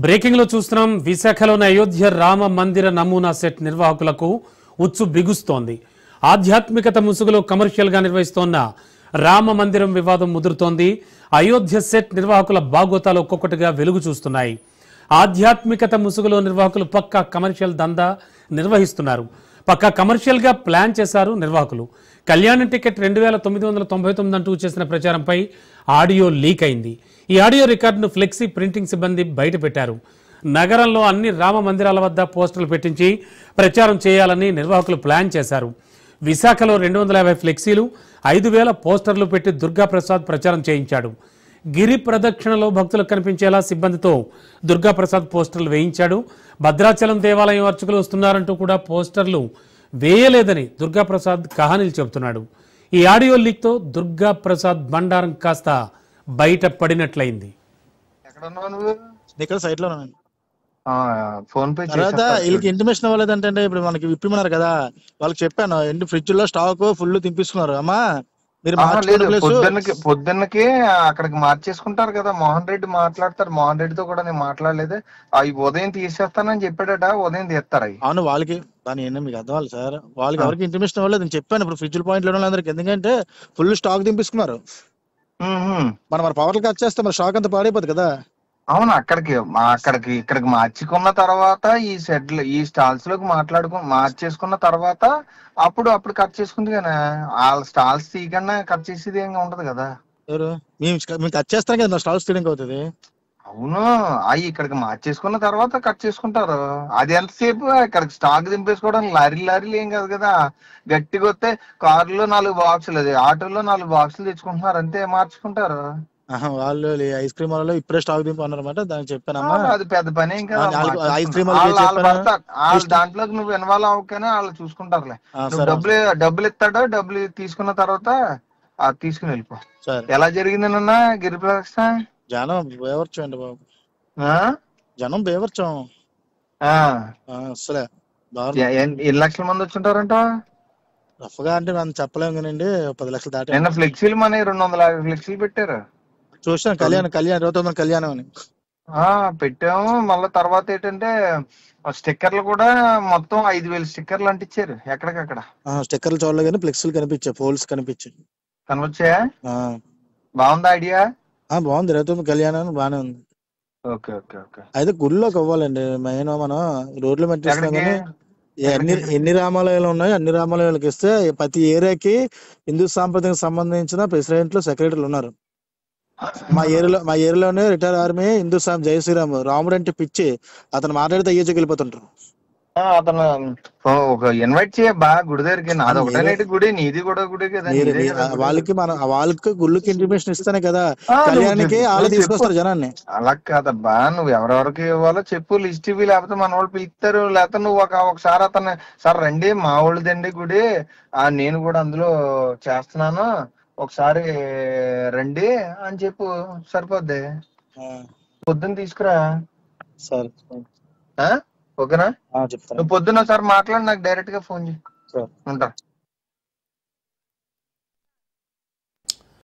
Breaking లో చూస్తున్నాం. విశాఖలోని అయోధ్య రామ మందిర నమూనా సెట్ నిర్వాహకులకు ఉచ్చు బిగుస్తోంది. ఆధ్యాత్మికత ముసుగులో కమర్షియల్ గా నిర్వహిస్తోన్న రామ మందిరం వివాదం ముదురుతోంది. అయోధ్య సెట్ నిర్వాహకుల బాగోతాలు ఒక్కొక్కటిగా వెలుగు చూస్తున్నాయి. ఆధ్యాత్మికత ముసుగులో నిర్వాహకులు పక్కా కమర్షియల్ దందా నిర్వహిస్తున్నారు. పక్కా కమర్షియల్ గా ప్లాన్ చేశారు నిర్వాహకులు. కళ్యాణ టికెట్ 2999 అంటూ చేసిన ప్రచారంపై ఆడియో లీక్ అయింది. ఈ ఆడియో రికార్డును ఫ్లెక్సీ ప్రింటింగ్ సిబ్బంది బయటపెట్టారు. నగరంలో అన్ని రామ మందిరాల వద్ద పోస్టర్లు పెట్టించి ప్రచారం చేయాలని నిర్వాహకులు ప్లాన్ చేశారు. విశాఖలో 250 ఫ్లెక్సీలు, 5000 పోస్టర్లు పెట్టి దుర్గాప్రసాద్ ప్రచారం చేయించాడు. గిరి ప్రదక్షిణలో భక్తులకు కనిపించేలా సిబ్బందితో దుర్గాప్రసాద్ పోస్టర్లు వేయించాడు. భద్రాచలం దేవాలయం అర్చకులు వస్తున్నారంటూ కూడా పోస్టర్లు వేయలేదని దుర్గాప్రసాద్ కహానీలు చెబుతున్నాడు. ఈ ఆడియో లీక్తో దుర్గాప్రసాద్ బండారం కాస్త బయట పడినట్లయింది. వీళ్ళకి ఇంటిమేషన్ అవ్వలేదంటే ఇప్పుడు మనకి విప్పిమన్నారు కదా, వాళ్ళకి చెప్పాను ఫ్రిడ్జ్ లో స్టాక్ ఫుల్ తింపిస్తున్నారు. అమ్మా మీరు పొద్దున్నకి అక్కడికి మార్చేసుకుంటారు కదా. మోహన్ రెడ్డి మాట్లాడతారు. మోహన్ రెడ్డితో కూడా నేను మాట్లాడలేదు. అవి ఉదయం తీసేస్తానని చెప్పాడట. ఉదయం తీస్తారు అవి. అవును, వాళ్ళకి దాని ఏంటో మీకు అర్థం అవ్వాలి సార్. వాళ్ళకి ఎవరికి ఇంటిమేషన్ అవ్వలేదు నేను చెప్పాను. ఇప్పుడు ఫ్రిడ్జ్ పాయింట్ లో అందరికి ఎందుకంటే ఫుల్ స్టాక్ దింపిస్తున్నారు. మరి పవర్లు కట్ చేస్తే మరి స్టాక్ అంతా పాడైపోతుంది కదా. అవును, ఇక్కడికి మార్చుకున్న తర్వాత ఈ స్టాల్స్ లోకి మార్చేసుకున్న తర్వాత అప్పుడు కట్ చేసుకుంది కానీ వాళ్ళ స్టాల్స్ తీయకుండా కట్ చేసేది ఏం ఉంటది కదా. మేము కట్ చేస్తాం కదా, స్టాల్స్ తీయడానికి అవుతుంది. అవును, అవి ఇక్కడికి మార్చేసుకున్న తర్వాత కట్ చేసుకుంటారు. అది ఎంతసేపు ఇక్కడికి స్టాక్ దింపేసుకోవడానికి లారీలు ఏం కాదు కదా. గట్టిగా వస్తే కారులో 4 బాక్సులు, అది ఆటోలో 4 బాక్సులు తెచ్చుకుంటున్నారు అంతే, మార్చుకుంటారు. వాళ్ళు ఐస్ క్రీమ్ వాళ్ళు ఇప్పుడే స్టాక్ దింపన్నమాట. దానికి చెప్పానమ్మా అది పెద్ద పని ఏం కదా. ఐస్ క్రీమ్ దాంట్లోకి నువ్వు ఇన్వాల్వ్ అవ్వకనే వాళ్ళు చూసుకుంటారులే. డబ్బులు ఇస్తాడో, డబ్బులు తీసుకున్న తర్వాత అది తీసుకుని వెళ్ళిపో. ఎలా జరిగింది నాన్న గిరి ప్రదక్షిణ? జనం బేవర్చం అండి బాబు, జనం బేవర్చం అసలే. 8 లక్షల మంది వచ్చుంటారంట రఫ్గా. అంటే మనం చెప్పలేము కానండి, 10 లక్షలు దాటి. నిన్న ఫ్లెక్సీలు మన 250 ఫ్లెక్సీలు పెట్టారు. చూసాను, కళ్యాణం 29 కళ్యాణం అని పెట్టాము. మళ్ళీ తర్వాత ఏంటంటే స్టిక్కర్లు కూడా మొత్తం 5000 స్టిక్కర్లు అంటించారు ఎక్కడికక్కడ. స్టిక్కర్లు చూడలే కానీ ఫ్లెక్సీలు కనిపించాయి, పోల్స్ కనిపించాయి. కనిపించాయా? బాగుందా ఐడియా? బాగుంది. 29 కళ్యాణం బాగానే ఉంది. Okay okay okay. అయితే గుడిలోకి అవ్వాలండి మెయిన్. మనం రోడ్లు మెట్టిస్తాం కానీ ఎన్ని రామాలయాలు ఉన్నాయి అన్ని రామాలయాలకు ఇస్తే ప్రతి ఏరియాకి హిందూ సాంప్రదాయానికి సంబంధించిన ప్రెసిడెంట్లు, సెక్రటరీలు ఉన్నారు. మా ఏరియాలోనే రిటైర్ ఆర్మీ హిందూ జై శ్రీరామ్ రాముడు అంటే పిచ్చి. అతను మాట్లాడితే అయ్యేకి వెళ్ళిపోతుంటారు. అతను ఒక ఇన్వైట్ చేయ బాగా గుడి దగ్గరికి. నాది ఒకటే గుడి, నీది కూడా గుడి కదా. వాళ్ళకి గుళ్ళకి ఇంటిమేషన్ ఇస్తానే కదా కళ్యాణానికి వాళ్ళు తీసుకొస్తారు జనాన్ని. అలా కాదబ్బా, నువ్వు ఎవరెవరికి ఇవ్వాలో చెప్పు, లిస్ట్ ఇవి. లేకపోతే మన వాళ్ళు పిలుస్తారు. లేకపోతే నువ్వు ఒకసారి అతను సార్ రండి మా వాళ్ళదండి గుడి, నేను కూడా అందులో చేస్తున్నాను, ఒకసారి రండి అని చెప్పు, సరిపోద్ది. పొద్దున్న తీసుకురా. సరే ఓకేనా? చెప్తాను. నువ్వు పొద్దున్న ఒకసారి మాట్లాడి నాకు డైరెక్ట్ గా ఫోన్ చేయి. ఉంటా.